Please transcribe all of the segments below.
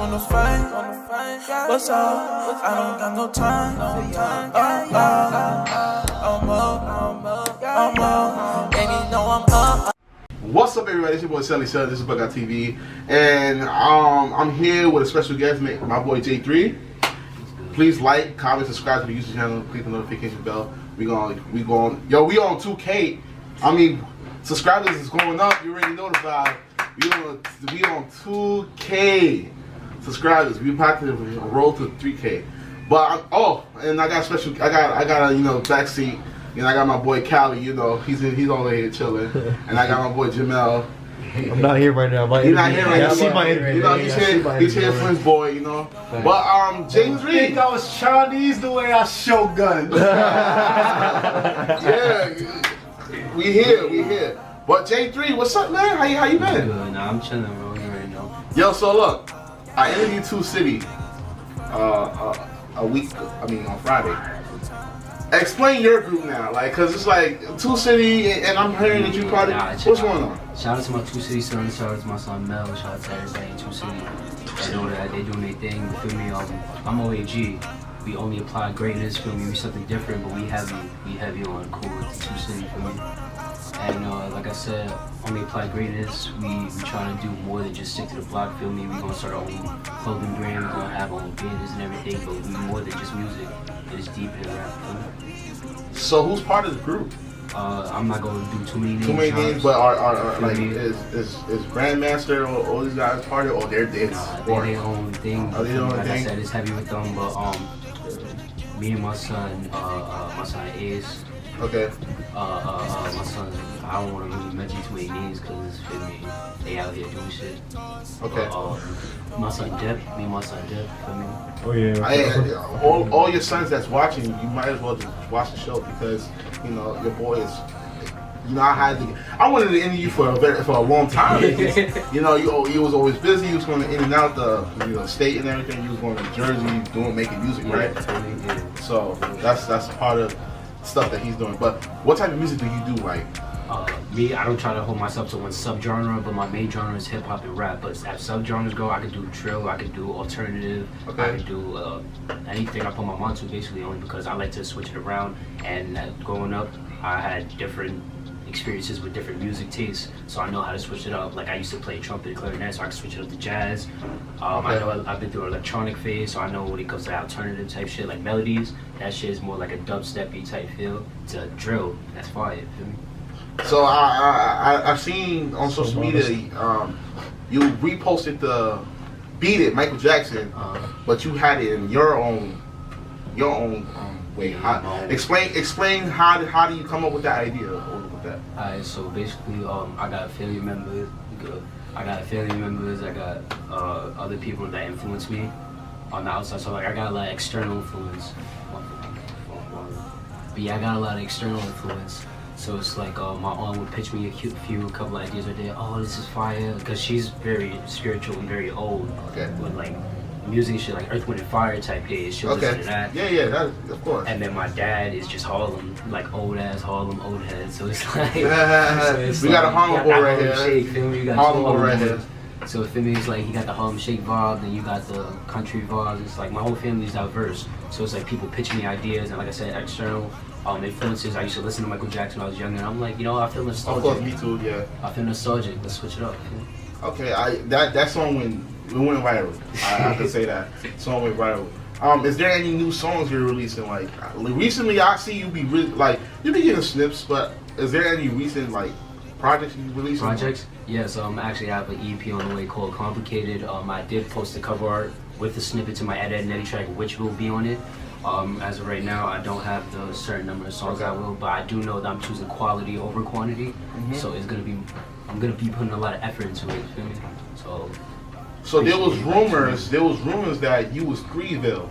wanna fight. What's up? I don't got no time. I'm up. Baby, know I'm up. What's up, everybody? It's your boy cellycell. This is Buggout TV, and I'm here with a special guest, my boy J3. Please like, comment, subscribe to the YouTube channel, click the notification bell. We on 2K. I mean, subscribers is going up. You already notified. We on 2K subscribers. We about to roll to 3K. But and I got special. I got a backseat. I got my boy Callie. He's over here chilling, and I got my boy Jamel. I'm not here right now. He's not here right now. He's here for his boy. But James Reed. I think I was Chinese the way I Shogun. Yeah, we here. But J3, what's up, man? How you been? Good. Nah, I'm chilling, bro. You already know. Yo, so look, I interviewed 2 City on Friday. Explain your group now, cause it's like 2 City, and I'm hearing that you part of. What's going on? Shout out to my 2 City sons. Shout out to my son Mel. Shout out to everybody in 2 City. I know that they doing their thing. You feel me? I'm OAG. We only apply greatness. Feel me? We something different, but we heavy on cool with 2 City. Feel me? And like I said, only apply greatness. We trying to do more than just stick to the block. Feel me? We gonna start our own clothing brand. We gonna have our own business and everything, but we more than just music. It's deeper than rap. So who's part of the group? I'm not gonna do too many names. Too many names, but are like is Grandmaster or all these guys part of it, or they're their own thing. Oh, their own like thing. I said, it's heavy with them, but me and my son Ace. Okay. My son, I don't want to really mention too many names because they out here doing shit. Okay. My son Dip, me and my son Dip, feel me? Oh yeah. All your sons that's watching, you might as well just watch the show because your boy is. I wanted to interview you for a long time. You was always busy. You was going in and out the state and everything. You was going to Jersey, making music, right? Yeah. So that's part of stuff that he's doing. But what type of music do you do, like? Me, I don't try to hold myself to one subgenre, but my main genre is hip hop and rap. But as subgenres go, I could do drill, I could do alternative, okay. I could do anything I put my mind to, basically, only because I like to switch it around. And growing up, I had different experiences with different music tastes, so I know how to switch it up. Like I used to play trumpet and clarinet, so I can switch it up to jazz. I know I've been through an electronic phase, so I know when it comes to alternative type shit, like melodies, that shit is more like a dubsteppy type feel. To drill, that's fire. Feel me? So I've seen on social media, you reposted the "Beat It" Michael Jackson, but you had it in your own way. Explain how do you come up with that idea with that? Alright, so basically, I got family members. I got other people that influence me on the outside. So I got a lot of external influence. But yeah, I got a lot of external influence. So it's like my aunt would pitch me a couple ideas right there. Oh, this is fire, because she's very spiritual and very old. Okay. With like music and shit, like Earth, Wind, and Fire type days. She'll listen to that. Yeah, that of course. And then my dad is just Harlem, like old ass Harlem, old head. So it's like we got a Harlem boy right here. Shake, feel me? You got Harlem boy right here. So for me, it's like you got the Harlem Shake vibe, then you got the country vibe. It's like my whole family's diverse. So it's like people pitch me ideas, and like I said, external influences. I used to listen to Michael Jackson when I was younger, and I'm like, I feel nostalgic. Of course, me too. Yeah. I feel nostalgic. Let's switch it up. Okay, that song went viral. I have to say that song went viral. Is there any new songs you're releasing? Like recently, I see you be you be getting snips, but is there any recent projects you releasing? Projects? Yes, I actually have an EP on the way called Complicated. I did post the cover art with the snippet to my Ed Netty track, which will be on it. As of right now, I don't have the certain number of songs I will, but I do know that I'm choosing quality over quantity. So I'm gonna be putting a lot of effort into it. Feel me? So there was rumors that you was Freeville.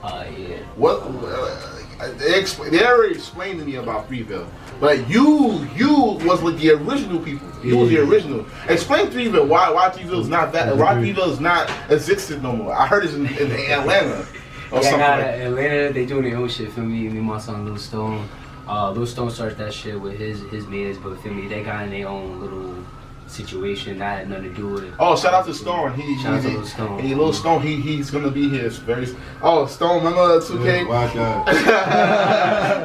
Yeah. What? They already explained to me about Freeville, but you was like the original people. You was the original. Explain Freeville. Why Freeville is not that? Why Freeville is not existed no more? I heard it's in Atlanta. Atlanta, they doing their own shit. Feel me? Me and my son Lil Stone. Lil Stone started that shit with his mates, but feel me, they got in their own little situation that had nothing to do with it. Oh, shout out to Stone. Shout out to Lil Stone. Lil Stone, he's gonna be here very. Oh, Stone, remember 2K? Watch out.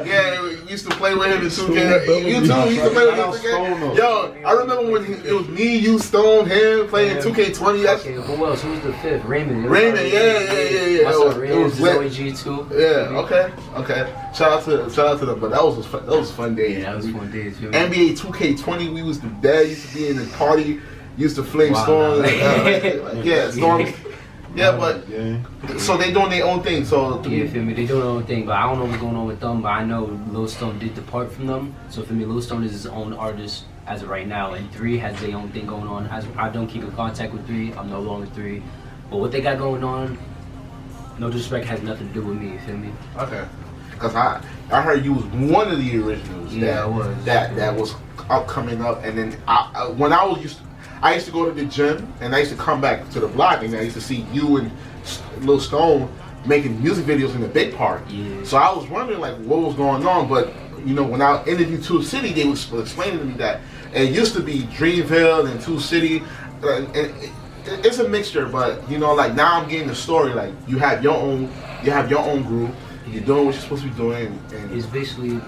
Yeah, we used to play with him in 2K. You too, we used to play with him in 2K. Yo, I remember when it was me, you, Stone, him playing 2K20. Okay, who else? Who was the fifth? Raymond. Raymond, yeah. My son Raymond, it was lit. Zoe G too. Yeah, okay. Shout out to them. But that was fun days. Yeah, that was fun days. NBA 2K20, we was the dad used to be in the party, used to flame Wow. Storm. Yeah, Storm. Yeah, but so they doing their own thing. So Yeah, feel me? They doing their own thing, but I don't know what's going on with them. But I know Lil Stone did depart from them. So for me, Lil Stone is his own artist as of right now, and 3 has their own thing going on. As I don't keep in contact with 3, I'm no longer 3. But what they got going on, no disrespect, has nothing to do with me. You feel me? okay, because I heard you was one of the originals. Yeah, I was. That was coming up, and then when I used to go to the gym, and I used to come back to the block, and I used to see you and Lil Stone making music videos in the big park. Yeah. So I was wondering like what was going on, but you know when I interviewed Two City, they was explaining to me that it used to be Dreamville and Two City, and it's a mixture. But you know, like now I'm getting the story. Like you have your own group. You're doing what you're supposed to be doing, and It's basically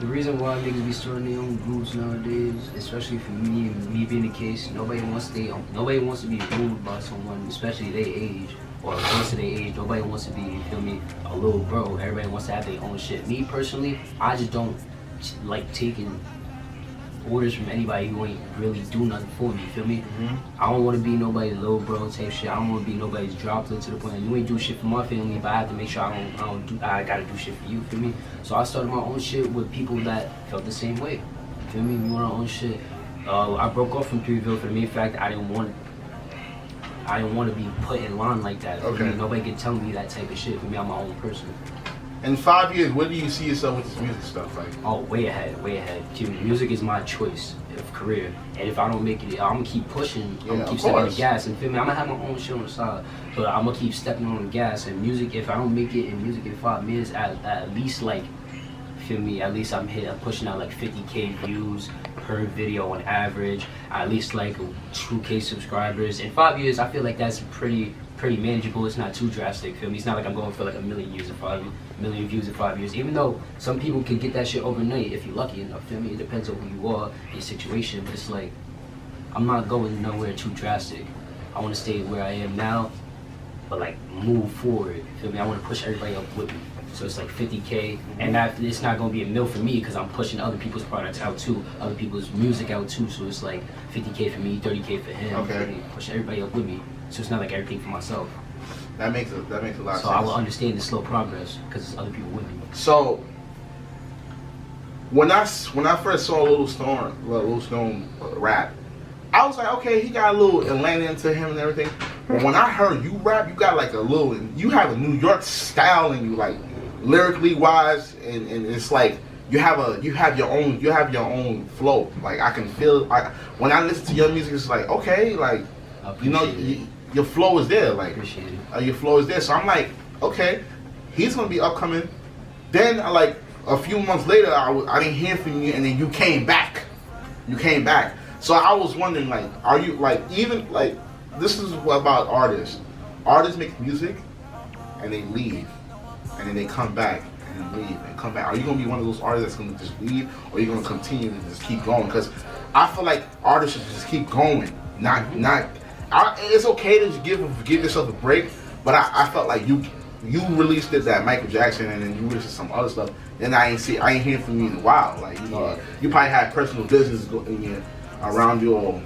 the reason why niggas be starting their own groups nowadays, especially for me being the case. Nobody wants to be ruled by someone, especially their age or close to their age. Nobody wants to be, you feel me, a little bro. Everybody wants to have their own shit. Me personally, I just don't like taking orders from anybody who ain't really do nothing for me, you feel me? I don't want to be nobody's little bro type shit. I don't want to be nobody's droplet to the point that you ain't do shit for my family, but I have to make sure I gotta do shit for you, feel me? So I started my own shit with people that felt the same way, feel me? We want our own shit. I broke off from Threeville for the main fact I didn't want to be put in line like that. Feel me? Nobody can tell me that type of shit. For me, I'm my own person. in 5 years, where do you see yourself with this music stuff? Like, Oh, way ahead. Dude, music is my choice of career, and if I don't make it, I'm gonna keep pushing. I'm Yeah, gonna keep of stepping on the course. gas. And feel me, I'm gonna have my own shit on the side, but I'm gonna keep stepping on the gas. And music, if I don't make it in music in 5 years, at least like, feel me, at least I'm pushing out like 50K views per video on average. At least like 2K subscribers. In 5 years, I feel like that's pretty manageable. It's not too drastic. Feel me? It's not like I'm going for like a million views in 5 years. Even though some people can get that shit overnight if you're lucky enough. Feel me? It depends on who you are, your situation. But it's like I'm not going nowhere too drastic. I want to stay where I am now, but like move forward. Feel me? I want to push everybody up with me. So it's like 50K, and that it's not gonna be a mill for me because I'm pushing other people's products out too, other people's music out too. So it's like 50K for me, 30K for him. Okay. Push everybody up with me. So it's not like everything for myself. that makes a lot of sense. So I will understand the slow progress because there's other people with me. So when I first saw Lil Stone rap, I was like, okay, he got a little Atlanta into him and everything. But when I heard you rap, you got like you have a New York style in you, like lyrically wise, and it's like you have your own flow. Like I can feel when I listen to your music, it's like okay, like you know your flow is there, like Appreciate it. your flow is there. So I'm like, okay, he's gonna be upcoming. Then like a few months later, I didn't hear from you, and then you came back. So I was wondering, like, are you like even like this is about artists. Artists make music and they leave, and then they come back and leave and come back. Are you gonna be one of those artists that's gonna just leave, or are you gonna continue to just keep going? Because I feel like artists should just keep going. It's okay to just give yourself a break, but I felt like you released that Michael Jackson, and then you released some other stuff. Then I ain't hear from you in a while. Like you probably had personal business around you, or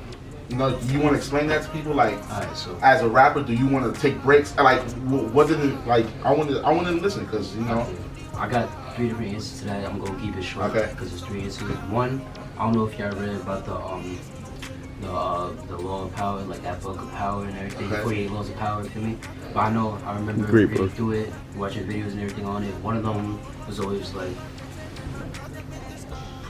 you want to explain that to people. Like, Alright, so as a rapper, do you want to take breaks? Like, what did it like? I wanted to listen because I got 3 different answers to that. I'm gonna keep it short because it's 3 answers. One, I don't know if y'all read about the law of power, like that book of power and everything, 48 laws of power, feel me? But I remember reading through it, watching videos and everything on it. One of them was always like,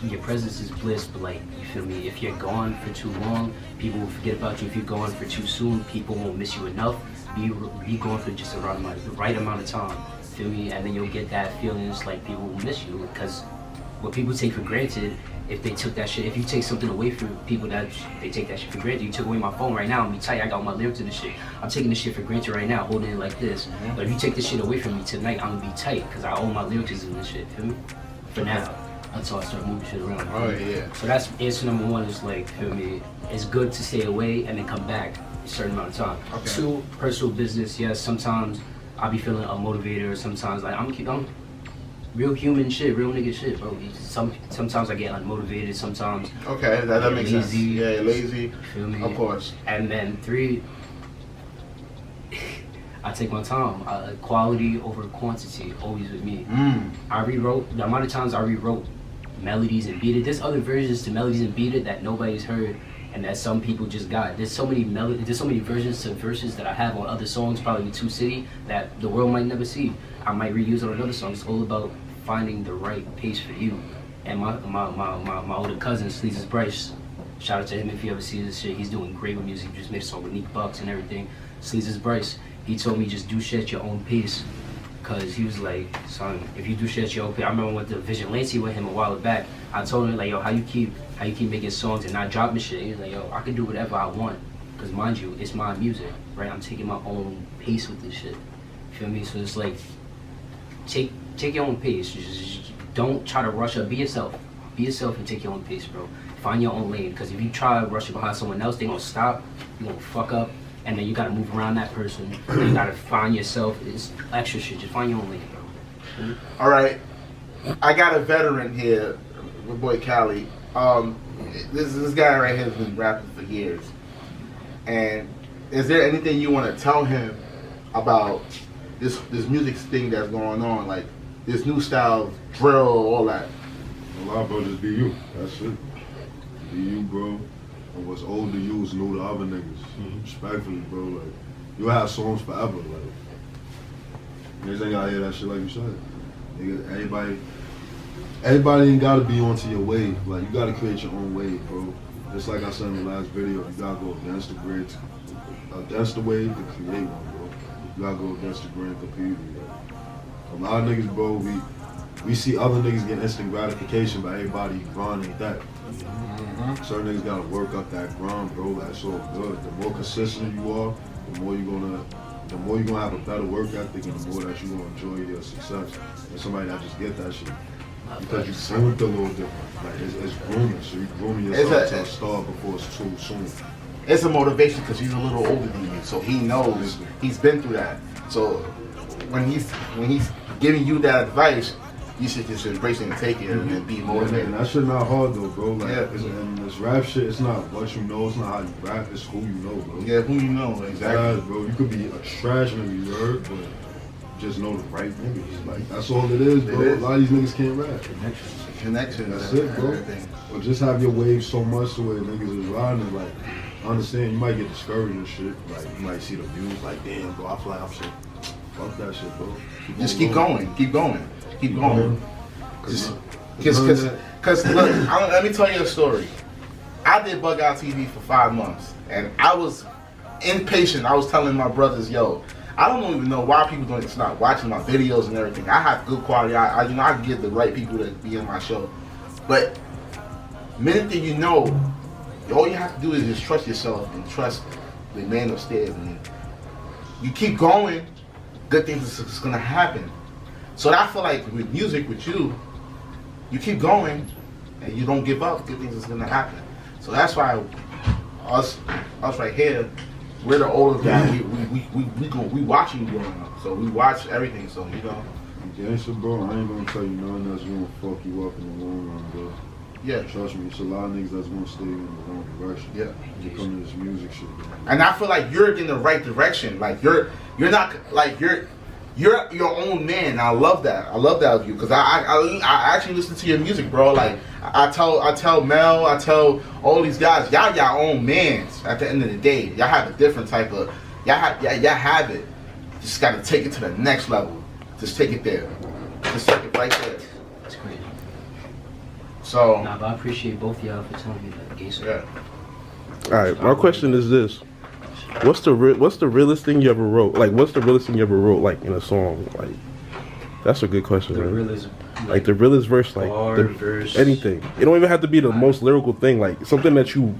your presence is bliss, but like, you feel me? If you're gone for too long, people will forget about you. If you're gone for too soon, people won't miss you enough. Be gone for just the right amount of time, feel me? And then you'll get that feeling, it's like people will miss you, because what people take for granted if they took that shit, if you take something away from people that they take that shit for granted. You took away my phone right now, I'm be tight. I got all my lyrics to this shit. I'm taking this shit for granted right now, holding it like this. But if you take this shit away from me tonight, I'm gonna be tight because I own my lyrics in this shit. Feel me? For now, until I start moving shit around. Oh yeah. So that's answer number one. Is like, feel me? It's good to stay away and then come back a certain amount of time. Okay. 2, personal business. Yes, sometimes I'll be feeling unmotivated, or sometimes like I'm real human shit, real nigga shit, bro. Sometimes I get unmotivated. Sometimes Okay, that makes sense. Yeah, lazy. Feel me? Of course. And then 3, I take my time. Quality over quantity, always with me. I rewrote the amount of times I rewrote melodies and beat it. There's other versions to melodies and beat it that nobody's heard, and that some people just got. There's so many versions to verses that I have on other songs, probably with 2 City, that the world might never see. I might reuse it on another song. It's all about finding the right pace for you. And my older cousin, Sleazy's Bryce, shout out to him if you ever see this shit. He's doing great with music. He just made a song with Neek Bucks and everything. Sleazy's Bryce, he told me just do shit at your own pace. Cause he was like, son, if you do shit at your own pace. I remember I went to Vigilante with him a while back. I told him like, yo, how you keep making songs and not dropping shit? He was like, yo, I can do whatever I want. Cause mind you, it's my music, right? I'm taking my own pace with this shit. Feel me? So it's like, take your own pace. Just don't try to rush up. Be yourself. Be yourself and take your own pace, bro. Find your own lane. Because if you try rushing behind someone else, they gonna stop. You gonna fuck up, and then you gotta move around that person. Then you gotta find yourself. It's extra shit. Just find your own lane, bro. All right, I got a veteran here, my boy Cali. This guy right here has been rapping for years. And is there anything you want to tell him about this music thing that's going on, like this new style, drill, all that? A lot, bro, just be you. That's it. Be you, bro. And what's old to you is new to other niggas. Respectfully, bro. Like, you'll have songs forever. Like, niggas ain't gotta hear that shit like you said. Nigga, everybody ain't gotta be onto your wave. Like, you gotta create your own wave, bro. Just like I said in the last video, you gotta go against the grid, against the wave to create one, bro. You gotta go against the grain completely. Like, a lot of niggas, bro, we see other niggas get instant gratification, but everybody grind ain't that. Certain niggas gotta work up that grind, bro. That's all good. The more consistent you are, the more you're gonna have a better work ethic, and the more that you're gonna enjoy your success. And somebody that just get that shit. Because you groomed a little different. Like, it's grooming, so you grooming yourself to a star before it's too soon. It's a motivation because he's a little older than you, so he knows, he's been through that. So when he's giving you that advice, you should just embrace it and take it and be motivated. And that shit not hard though, bro. Like, yeah. And this rap shit, it's not what you know, it's not how you rap, it's who you know, bro. Yeah, who you know, exactly. Yeah, bro, you could be a trash nigga, you heard, but just know the right niggas. Like, that's all it is, bro. A lot of these niggas can't rap. Connection. That's it, bro. Or just have your wave so much to where niggas is riding, like, I understand you might get discouraged and shit. Like, you might see the views, like, damn, bro, I fly up shit. Fuck that shit, bro. Just keep going. Keep going. Because look, let me tell you a story. I did Buggout TV for 5 months, and I was impatient. I was telling my brothers, yo, I don't even know why people don't start watching my videos and everything. I have good quality. I can get the right people to be in my show. But minute that you know, all you have to do is just trust yourself and trust the man upstairs. And you keep going, good things is gonna happen. So I feel like with music, with you keep going and you don't give up, good things is gonna happen. So that's why us right here, we're the older guys. We watching you growing up. So we watch everything. So you know. Gangsta, bro, I ain't gonna tell you nothing that's gonna fuck you up in the long run, bro. Yeah. Trust me, it's a lot of niggas that's gonna stay in the wrong direction. Yeah. When it comes to this music shit, bro. And I feel like you're in the right direction. Like you're not like you're your own man. I love that. I love that of you because I actually listen to your music, bro. Like I tell Mel, I tell all these guys, y'all your own mans. At the end of the day, y'all have a different type of y'all have it. Just got to take it to the next level. Just take it there. Just take it right there. That's crazy. So. Nah, but I appreciate both of y'all for telling me that. Gangsta. Yeah. All right, my question is this: what's the realest thing you ever wrote? Like, what's the realest thing you ever wrote, like in a song? Like, that's a good question, The man. realism. Like the realest verse, like verse. anything. It don't even have to be the most lyrical thing. Like something that you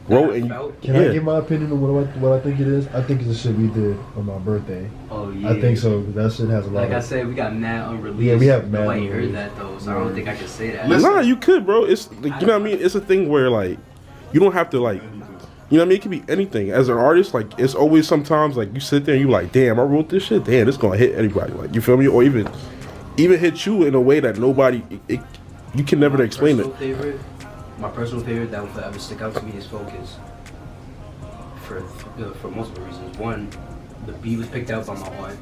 wrote and Can I give my opinion on what I think it is? I think it's the shit we did on my birthday. Oh yeah. I think so. That shit has a lot. Like I said, we got mad unreleased. Yeah, we have mad. Nobody heard that though, so I don't think I can say that. Nah, you could, bro. It's like, you know what I mean. It's a thing where like you don't have to like. You know what I mean? It could be anything. As an artist, like it's always sometimes like you sit there and you like, damn, I wrote this shit. Damn, it's gonna hit anybody. Like you feel me? Or even hit you in a way that nobody. You can never explain it. My personal favorite that will forever stick out to me is Focus. For multiple reasons. One, the beat was picked out by my aunt.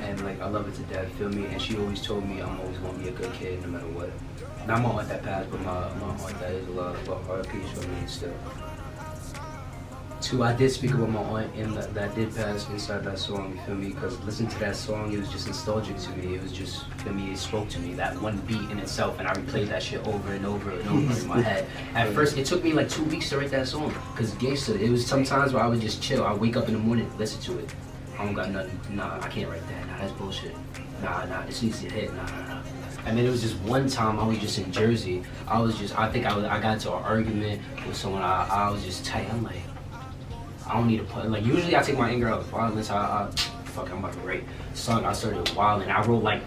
And like I love it to death, feel me? And she always told me I'm always gonna be a good kid no matter what. Not my aunt that passed, but my aunt that is a lot of RP for me still. Two, I did speak about my aunt and that did pass inside that song, you feel me? Because listening to that song, it was just nostalgic to me. It was just, feel me, it spoke to me. That one beat in itself, and I replayed that shit over and over and over in my head. At first, it took me like 2 weeks to write that song. Because gangsta, it was sometimes where I would just chill. I wake up in the morning, listen to it. I don't got nothing. Nah, I can't write that. Nah, that's bullshit. Nah, this needs to hit. Nah. And then it was just one time I was just in Jersey. I got into an argument with someone. I was just tight. I'm like, I don't need to put, like, usually I take my anger out with violence. Fuck, I'm about to write. Song, I started wilding. I wrote like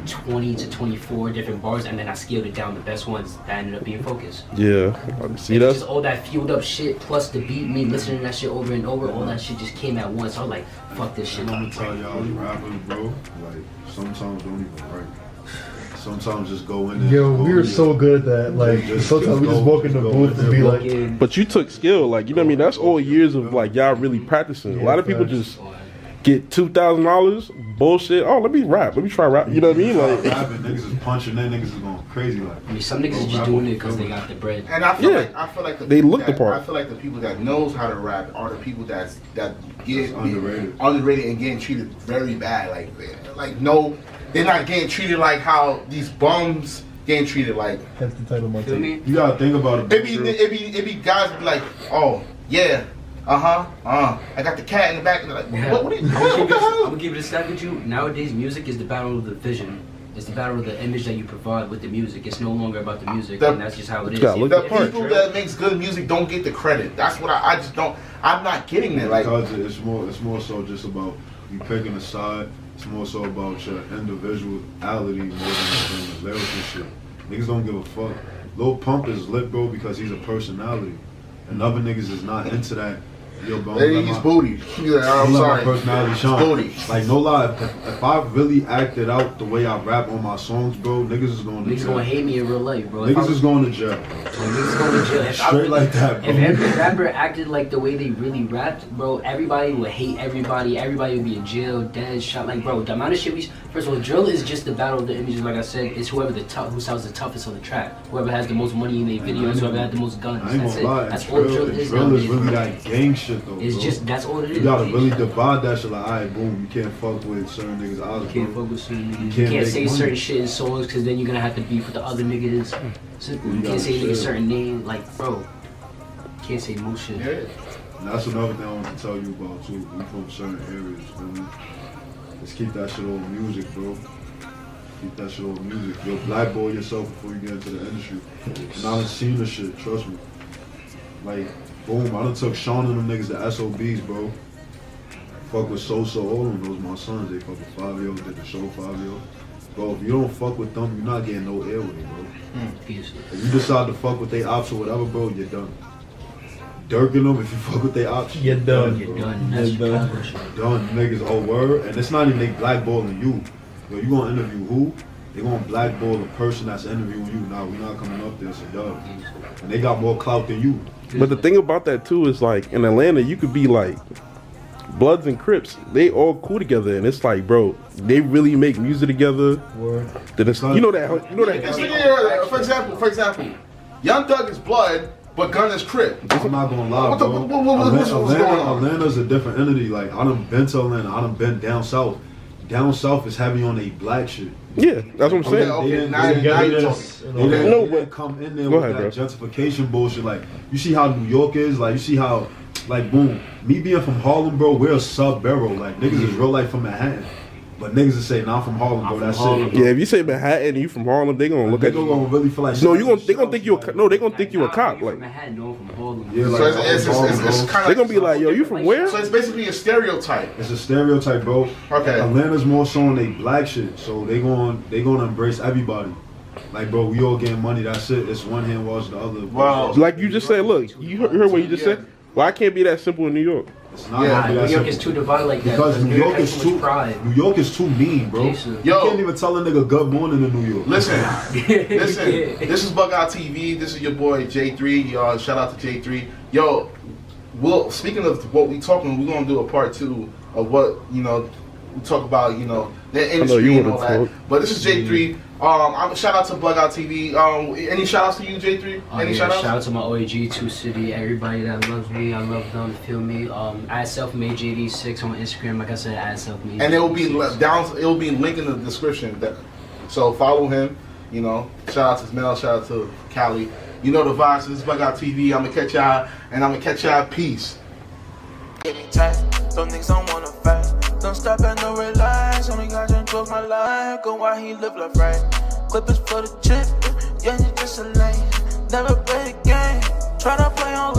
20 to 24 different bars, and then I scaled it down. The best ones that ended up being Focus. Yeah, see that? Just all that fueled up shit, plus the beat, me listening to that shit over and over, all that shit just came at once. I was like, fuck this shit. I'm gonna tell y'all, rappers, bro, like, sometimes don't even write. Sometimes just go in there. Yo, we were so good at that. Like, sometimes we just walk in the booth and be like. But you took skill, like, you know what I mean? That's all years of like y'all really practicing. A lot of people just get $2,000, bullshit. Oh, let me rap. Let me try rap. You know what I mean? Like, rapping, niggas is punching, then niggas is going crazy. Like, I mean, some niggas is just doing it because they got the bread. And I feel like they look the part. I feel like the people that knows how to rap are the people that get underrated and getting treated very bad. Like no, they're not getting treated like how these bums getting treated. Like, that's the title of my tape. You gotta think about it. It be guys be like, oh yeah. I got the cat in the back. And they're like, what the hell? I'm gonna give it a step with you. Nowadays, music is the battle of the vision. It's the battle of the image that you provide with the music. It's no longer about the music, and that's just how it is. Look the people that makes good music don't get the credit. That's what I just don't. I'm not getting it. Like, because it's more so just about you picking a side. It's more so about your individuality more than the lyrical shit. Niggas don't give a fuck. Lil Pump is lit, bro, because he's a personality, and other niggas is not into that. Yo, bro, he's booty. I'm sorry. My personality shine. Booty. Like, no lie, if I really acted out the way I rap on my songs, bro, niggas is going to jail. Niggas gonna hate me in real life, bro. Niggas is going to jail. Niggas going to jail. Straight like that, bro. If every rapper acted like the way they really rapped, bro, everybody would hate everybody. Everybody would be in jail, dead, shot. Like, bro, the amount of shit first of all, drill is just the battle of the images. Like I said, it's whoever who sounds the toughest on the track. Whoever has the most money in their videos, whoever has the most guns. I ain't That's gonna lie. That's all drill is. Drill is really that gang shit, though, it's bro. just, that's all it is. You gotta really divide that shit. Like, alright, boom, you can't fuck with certain niggas' eyes, You can't bro. fuck with certain niggas. You You can't say make certain money. shit in songs because then you're gonna have to beef with the other niggas. Simple. You You can't say gotta niggas chill. certain name. Like, bro, you can't say most shit. Yeah. And that's another thing I want to tell you about, too. We from certain areas, feel me? Let's keep that shit on music, bro. Keep that shit on music. Yo, blackball yourself before you get into the industry. And I done seen the shit, trust me. Like, boom, I done took Sean and them niggas to SOBs, bro. Fuck with So all of them, those my sons. They fuck with Fabio, did the show Fabio. Bro, if you don't fuck with them, you're not getting no air with it, bro. Peace. If you decide to fuck with their ops or whatever, bro, you're done. Dirking them, if you fuck with their ops, You're done. You're done. That's You're done. done, niggas, oh word. And it's not even they blackballing you. Yo, you gonna interview who? They gonna blackball the person that's interviewing you. Now, we not coming up there, so dub. And they got more clout than you. but the thing about that too is like in Atlanta, you could be like Bloods and Crips. They all cool together, and it's like, bro, they really make music together. Word. Then it's, you know that. For example, Young Thug is Blood, but Gun is Crip. I'm not gonna lie, What's bro. going on? Atlanta's a different entity. Like, I done been to Atlanta. I done been down south. Down south is heavy on a black shit. Yeah, that's what I'm saying. Okay, now They you're didn't talking. No, but- come in there Go with ahead, that bro. gentrification bullshit. Like, you see how New York is? Like, you see how, like, boom, me being from Harlem, bro, we're a sub-borough. Like, niggas is real life from Manhattan. But niggas will say, nah, I'm from Harlem, bro. That's it. Yeah, if you say Manhattan and you from Harlem, they gonna look They at you. gonna really feel like No, they gonna think you a no. They gonna think you a cop. Like Manhattan, no, from Harlem. Yeah, like, So it's kind they of gonna be like, yo, you from where? So it's basically a stereotype. it's a stereotype, bro. Okay. Atlanta's more so on they black shit, so they gonna embrace everybody. Like, bro, we all getting money. That's it. It's one hand wash the other. Wow. Like you just said, look, you heard what you just said. Well, I can't be that simple in New York. It's not Yeah, gonna be New that York simple. is too divided like that. Because New York has is too too much pride. New York is too mean, bro. Jason. You Yo. can't even tell a nigga good morning in New York. Listen. This is Buggout TV. This is your boy J3. Shout out to J3. Yo, well, speaking of what we talking, we're gonna do a part 2 of what we talk about. The industry and all that. But this is J3. Shout out to Buggout TV. Any shout outs to you, J3? Any shout outs? Shout out to my OAG, 2 City, everybody that loves me. I love them. Feel me? At selfmade JD6 on Instagram. Like I said, at selfmade. And it will be down. It will be linked in the description. So follow him. Shout out to Mel. Shout out to Cali. You know the vibes. This is Buggout TV. I'm gonna catch y'all, and I'm gonna catch y'all. Peace. Get me tight, some niggas don't wanna fight. Don't stop and no relax. Only got to improve my life. Go while he live life right. Clip is for the chip. Yeah, you just a lane. Never play the game. Try to play on